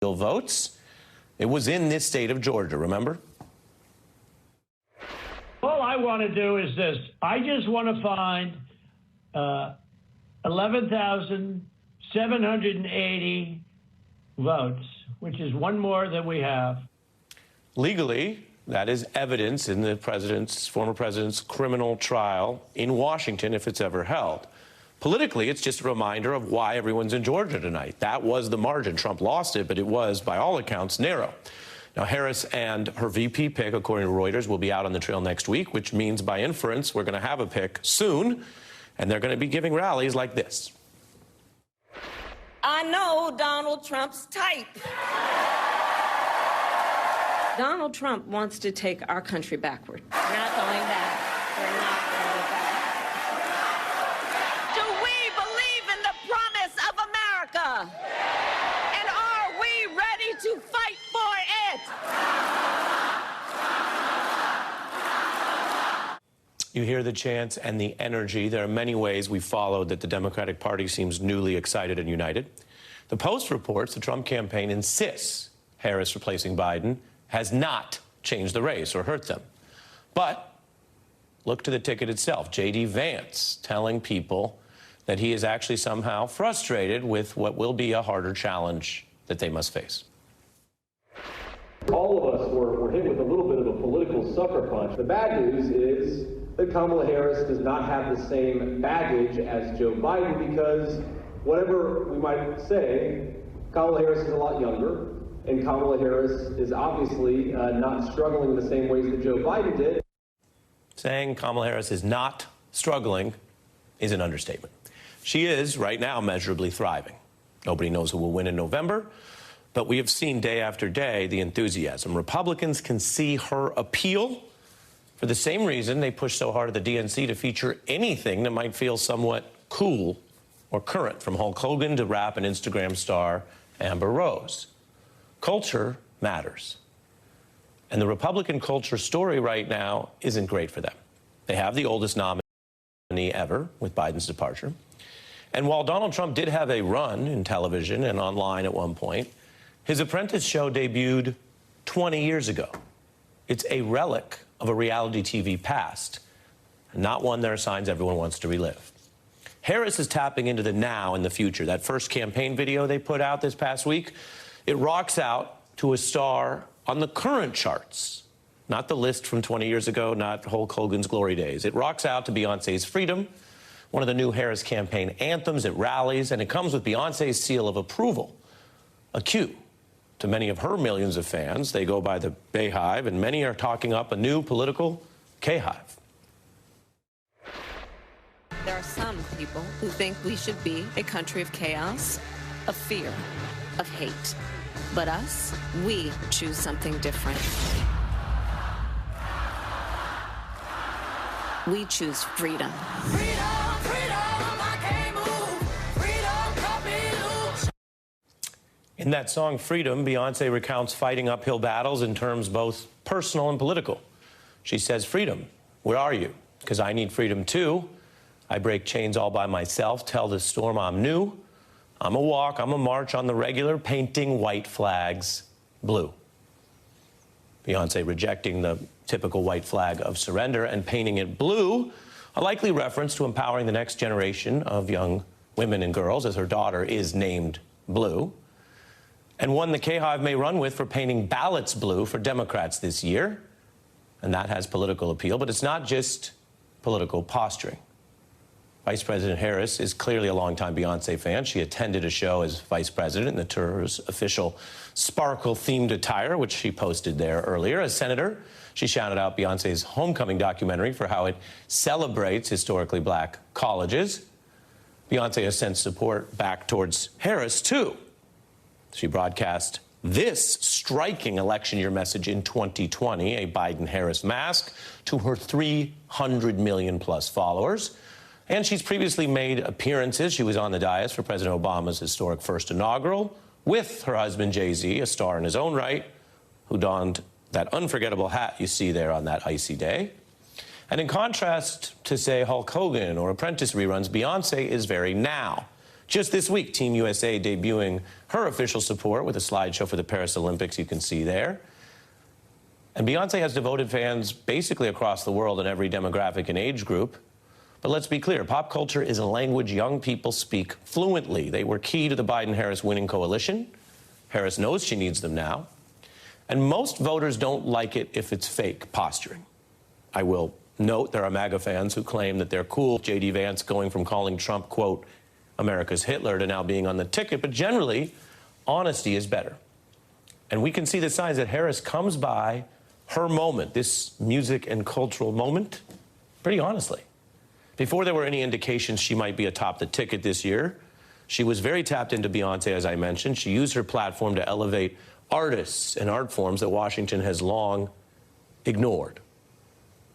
votes. It was in this state of Georgia, remember? All I want to do is this. I just want to find 11,780 votes, which is one more than we have. Legally, that is evidence in the former president's criminal trial in Washington, if it's ever held. Politically, it's just a reminder of why everyone's in Georgia tonight. That was the margin. Trump lost it, but it was, by all accounts, narrow. Now, Harris and her VP pick, according to Reuters, will be out on the trail next week, which means, by inference, we're going to have a pick soon, and they're going to be giving rallies like this. I know Donald Trump's type. Donald Trump wants to take our country backward. We're not going back. We're not going back. Do we believe in the promise of America? And are we ready to fight for it? You hear the chants and the energy. There are many ways we followed that the Democratic Party seems newly excited and united. The Post reports the Trump campaign insists Harris replacing Biden has not changed the race or hurt them. But look to the ticket itself. J.D. Vance telling people that he is actually somehow frustrated with what will be a harder challenge that they must face. All of us were hit with a little bit of a political sucker punch. The bad news is that Kamala Harris does not have the same baggage as Joe Biden because whatever we might say, Kamala Harris is a lot younger. And Kamala Harris is obviously not struggling in the same ways that Joe Biden did. Saying Kamala Harris is not struggling is an understatement. She is, right now, measurably thriving. Nobody knows who will win in November, but we have seen day after day the enthusiasm. Republicans can see her appeal for the same reason they push so hard at the DNC to feature anything that might feel somewhat cool or current, from Hulk Hogan to rap and Instagram star Amber Rose. Culture matters. And the Republican culture story right now isn't great for them. They have the oldest nominee ever with Biden's departure. And while Donald Trump did have a run in television and online at one point, his Apprentice show debuted 20 years ago. It's a relic of a reality TV past, and not one there are signs everyone wants to relive. Harris is tapping into the now and the future. That first campaign video they put out this past week, it rocks out to a star on the current charts, not the list from 20 years ago, not Hulk Hogan's glory days. It rocks out to Beyoncé's Freedom, one of the new Harris campaign anthems at rallies, and it comes with Beyoncé's seal of approval, a cue to many of her millions of fans. They go by the Bayhive, and many are talking up a new political K-hive. There are some people who think we should be a country of chaos, of fear, of hate. But us, we choose something different. We choose freedom. Freedom, freedom, I can't move. Freedom, cut me loose. In that song, Freedom, Beyoncé recounts fighting uphill battles in terms both personal and political. She says, freedom, where are you? Because I need freedom too. I break chains all by myself, tell the storm I'm new. I'm a walk, I'm a march on the regular, painting white flags blue. Beyoncé rejecting the typical white flag of surrender and painting it blue, a likely reference to empowering the next generation of young women and girls, as her daughter is named Blue, and one the K-Hive may run with for painting ballots blue for Democrats this year. And that has political appeal, but it's not just political posturing. Vice President Harris is clearly a longtime Beyoncé fan. She attended a show as vice president in the tour's official sparkle-themed attire, which she posted there earlier. As senator, she shouted out Beyoncé's Homecoming documentary for how it celebrates historically black colleges. Beyoncé has sent support back towards Harris, too. She broadcast this striking election year message in 2020, a Biden-Harris mask, to her 300 million-plus followers. And she's previously made appearances. She was on the dais for President Obama's historic first inaugural with her husband, Jay-Z, a star in his own right, who donned that unforgettable hat you see there on that icy day. And in contrast to, say, Hulk Hogan or Apprentice reruns, Beyoncé is very now. Just this week, Team USA debuting her official support with a slideshow for the Paris Olympics you can see there. And Beyonce has devoted fans basically across the world in every demographic and age group. But let's be clear, pop culture is a language young people speak fluently. They were key to the Biden-Harris winning coalition. Harris knows she needs them now. And most voters don't like it if it's fake posturing. I will note there are MAGA fans who claim that they're cool. J.D. Vance going from calling Trump, quote, America's Hitler to now being on the ticket. But generally, honesty is better. And we can see the signs that Harris comes by her moment, this music and cultural moment, pretty honestly. Before there were any indications she might be atop the ticket this year, she was very tapped into Beyonce, as I mentioned. She used her platform to elevate artists and art forms that Washington has long ignored.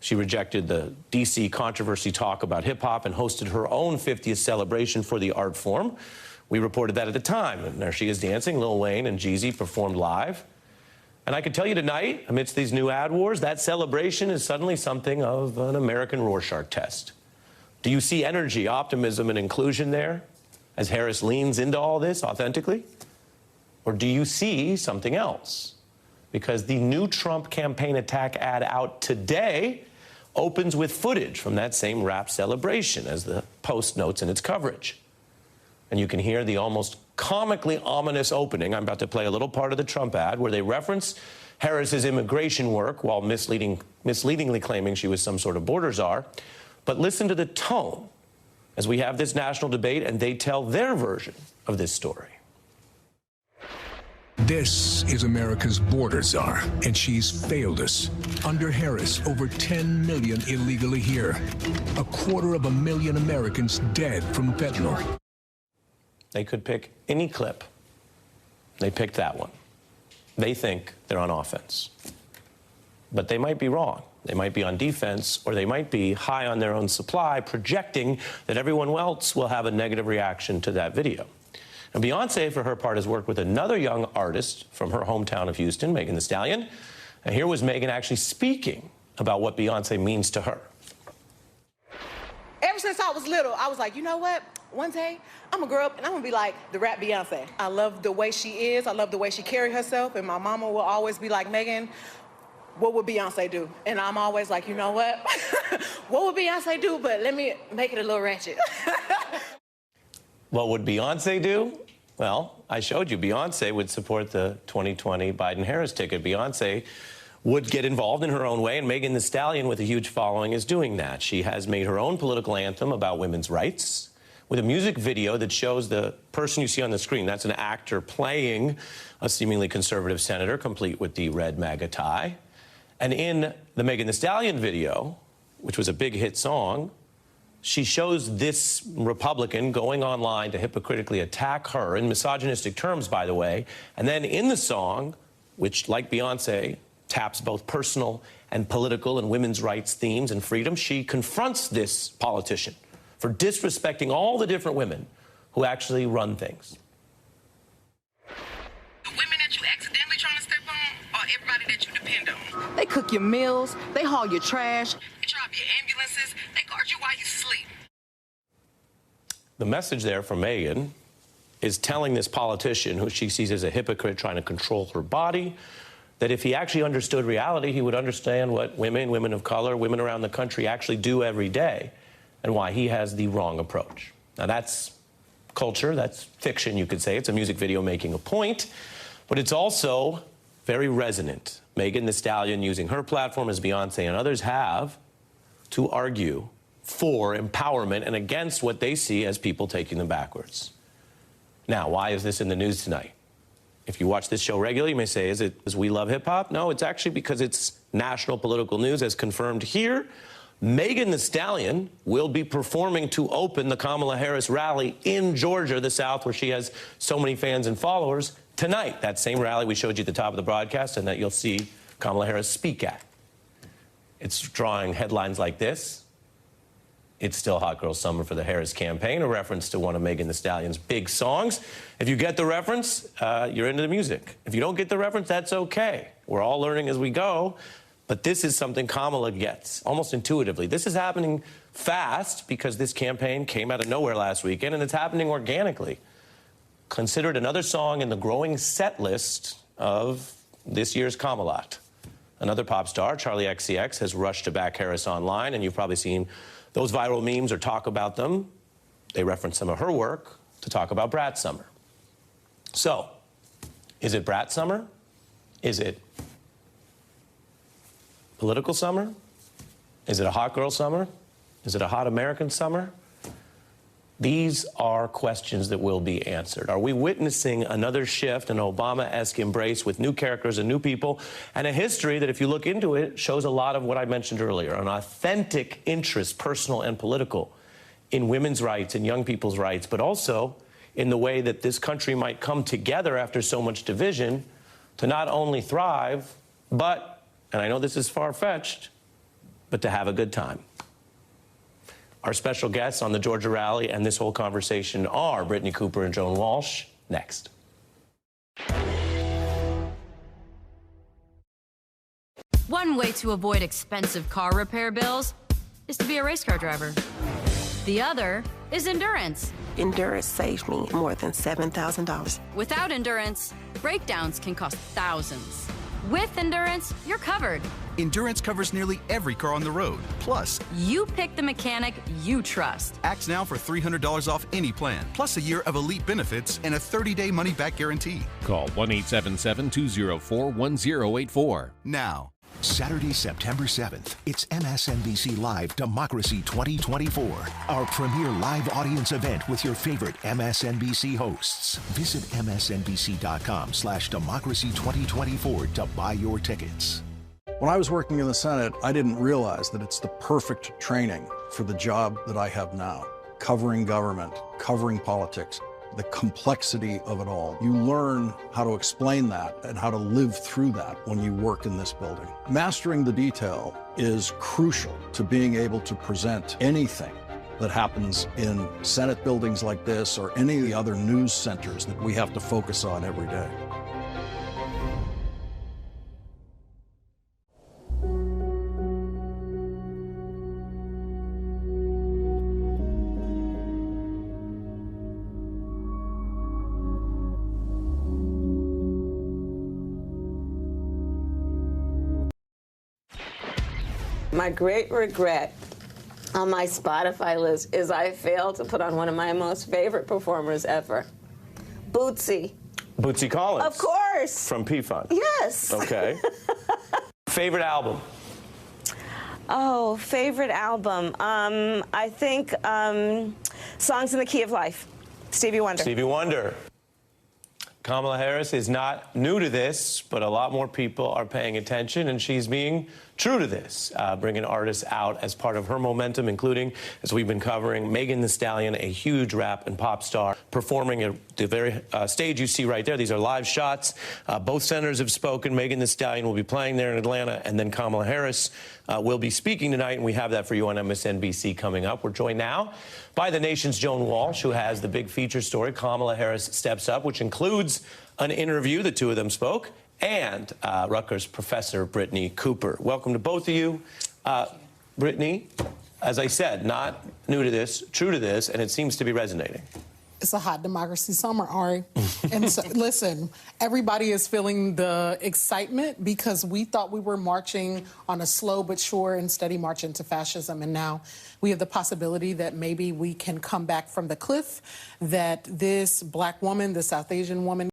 She rejected the D.C. controversy talk about hip-hop and hosted her own 50th celebration for the art form. We reported that at the time, and there she is dancing. Lil Wayne and Jeezy performed live. And I can tell you tonight, amidst these new ad wars, that celebration is suddenly something of an American Rorschach test. Do you see energy, optimism, and inclusion there as Harris leans into all this authentically? Or do you see something else? Because the new Trump campaign attack ad out today opens with footage from that same rap celebration, as the Post notes in its coverage. And you can hear the almost comically ominous opening. I'm about to play a little part of the Trump ad where they reference Harris's immigration work while misleadingly claiming she was some sort of border czar. But listen to the tone as we have this national debate and they tell their version of this story. This is America's border czar, and she's failed us. Under Harris, over 10 million illegally here. 250,000 Americans dead from fentanyl. They could pick any clip. They picked that one. They think they're on offense. But they might be wrong. They might be on defense, or they might be high on their own supply, projecting that everyone else will have a negative reaction to that video. And Beyonce, for her part, has worked with another young artist from her hometown of Houston, Megan Thee Stallion. And here was Megan actually speaking about what Beyonce means to her. Ever since I was little, I was like, you know what? One day, I'm gonna grow up and I'm gonna be like the rap Beyonce. I love the way she is. I love the way she carries herself. And my mama will always be like, Megan, what would Beyonce do? And I'm always like, you know what? What would Beyonce do? But let me make it a little ratchet. What would Beyonce do? Well, I showed you Beyonce would support the 2020 Biden-Harris ticket. Beyonce would get involved in her own way, and Megan Thee Stallion, with a huge following, is doing that. She has made her own political anthem about women's rights with a music video that shows the person you see on the screen. That's an actor playing a seemingly conservative senator, complete with the red MAGA tie. And in the Megan Thee Stallion video, which was a big hit song, she shows this Republican going online to hypocritically attack her in misogynistic terms, by the way. And then in the song, which, like Beyonce, taps both personal and political and women's rights themes and freedom, she confronts this politician for disrespecting all the different women who actually run things. The women that you accidentally trying to step on are everybody that you depend on. They cook your meals, they haul your trash, they drive your ambulances, they guard you while you sleep. The message there from Megan is telling this politician, who she sees as a hypocrite trying to control her body, that if he actually understood reality, he would understand what women of color, women around the country actually do every day, and why he has the wrong approach. Now, that's culture, that's fiction, you could say. It's a music video making a point, but it's also very resonant. Megan Thee Stallion using her platform, as Beyonce and others have, to argue for empowerment and against what they see as people taking them backwards. Now, why is this in the news tonight? If you watch this show regularly, you may say, is it because we love hip-hop? No, it's actually because it's national political news, as confirmed here. Megan Thee Stallion will be performing to open the Kamala Harris rally in Georgia, the South, where she has so many fans and followers, tonight. That same rally we showed you at the top of the broadcast and that you'll see Kamala Harris speak at. It's drawing headlines like this. It's still Hot Girl Summer for the Harris campaign, a reference to one of Megan Thee Stallion's big songs. If you get the reference, you're into the music. If you don't get the reference, that's okay. We're all learning as we go. But this is something Kamala gets almost intuitively. This is happening fast because this campaign came out of nowhere last weekend, and it's happening organically. Considered another song in the growing set list of this year's Camelot. Another pop star, Charlie XCX, has rushed to back Harris online, and you've probably seen those viral memes or talk about them. They reference some of her work to talk about Brat Summer. So, is it Brat Summer? Is it political summer? Is it a hot girl summer? Is it a hot American summer? These are questions that will be answered. Are we witnessing another shift, an Obama-esque embrace with new characters and new people, and a history that, if you look into it, shows a lot of what I mentioned earlier, an authentic interest, personal and political, in women's rights and young people's rights, but also in the way that this country might come together after so much division to not only thrive, but, and I know this is far-fetched, but to have a good time. Our special guests on the Georgia rally and this whole conversation are Brittany Cooper and Joan Walsh. Next. One way to avoid expensive car repair bills is to be a race car driver. The other is endurance. Endurance saved me more than $7,000. Without endurance, breakdowns can cost thousands. With endurance, you're covered. Endurance covers nearly every car on the road. Plus, you pick the mechanic you trust. act now for $300 off any plan, plus a year of elite benefits and a 30-day money-back guarantee. Call 1-877-204-1084. Now. Saturday, September 7th, it's MSNBC Live Democracy 2024, our premier live audience event with your favorite MSNBC hosts. Visit msnbc.com/democracy2024 to buy your tickets. When I was working in the Senate, I didn't realize that it's the perfect training for the job that I have now, covering government, covering politics. The complexity of it all. You learn how to explain that and how to live through that when you work in this building. Mastering the detail is crucial to being able to present anything that happens in Senate buildings like this or any of the other news centers that we have to focus on every day. My great regret on my Spotify list is I failed to put on one of my most favorite performers ever, Bootsy. Bootsy Collins. Of course. From P-Funk. Yes. Okay. Favorite album? Oh, favorite album. I think Songs in the Key of Life, Stevie Wonder. Stevie Wonder. Kamala Harris is not new to this, but a lot more people are paying attention, and she's being true to this, bringing artists out as part of her momentum, including, as we've been covering, Megan Thee Stallion, a huge rap and pop star, performing at the very stage you see right there. These are live shots. Both senators have spoken. Megan Thee Stallion will be playing there in Atlanta, and then Kamala Harris will be speaking tonight, and we have that for you on MSNBC coming up. We're joined now by the nation's Joan Walsh, who has the big feature story, Kamala Harris Steps Up, which includes an interview. The two of them spoke. And Rutgers professor Brittany Cooper. Welcome to both of you. Brittany, as I said, not new to this, true to this, and it seems to be resonating. It's a hot democracy summer, Ari. And so, listen, everybody is feeling the excitement because we thought we were marching on a slow but sure and steady march into fascism. And now we have the possibility that maybe we can come back from the cliff, that this black woman, the South Asian woman,